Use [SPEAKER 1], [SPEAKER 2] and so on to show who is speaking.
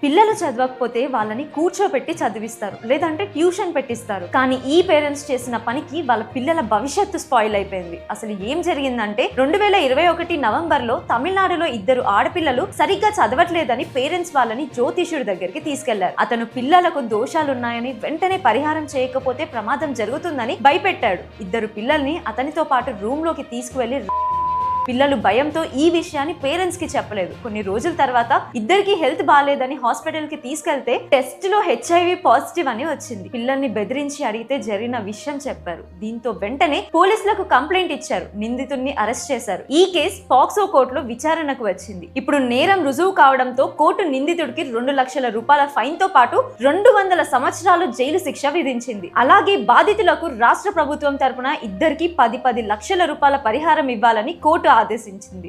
[SPEAKER 1] పిల్లలు చదవకపోతే వాళ్ళని కూర్చోబెట్టి చదివిస్తారు, లేదంటే ట్యూషన్ పెట్టిస్తారు. కానీ ఈ పేరెంట్స్ చేసిన పనికి వాళ్ళ పిల్లల భవిష్యత్తు స్పాయిల్ అయిపోయింది. అసలు ఏం జరిగిందంటే 2021 నవంబర్లో తమిళనాడులో 2 ఆడపిల్లలు సరిగ్గా చదవట్లేదని పేరెంట్స్ వాళ్ళని జ్యోతిష్యుడి దగ్గరికి తీసుకెళ్లారు. అతను పిల్లలకు దోషాలున్నాయని, వెంటనే పరిహారం చేయకపోతే ప్రమాదం జరుగుతుందని భయపెట్టాడు. 2 పిల్లల్ని అతనితో పాటు రూమ్ లోకి తీసుకువెళ్లి పిల్లలు భయంతో ఈ విషయాన్ని పేరెంట్స్ కి చెప్పలేదు. కొన్ని రోజుల తర్వాత ఇద్దరికి హెల్త్ బాగాలేదని హాస్పిటల్ కి తీసుకెళ్తే టెస్ట్ లో HIV పాజిటివ్ అని వచ్చింది. పిల్లల్ని బెదిరించి అడిగితే జరిగిన విషయం చెప్పారు. దీంతో వెంటనే పోలీసులకు కంప్లైంట్ ఇచ్చారు. నిందితుడిని అరెస్ట్ చేశారు. ఈ కేసు పాక్సో కోర్టులో విచారణకు వచ్చింది. ఇప్పుడు నేరం రుజువు కావడంతో కోర్టు నిందితుడికి 2 లక్షల రూపాయల ఫైన్ తో పాటు 200 సంవత్సరాలు జైలు శిక్ష విధించింది. అలాగే బాధితులకు రాష్ట్ర ప్రభుత్వం తరపున ఇద్దరికి 10 లక్షల రూపాయల పరిహారం ఇవ్వాలని కోర్టు ఆదేశించింది.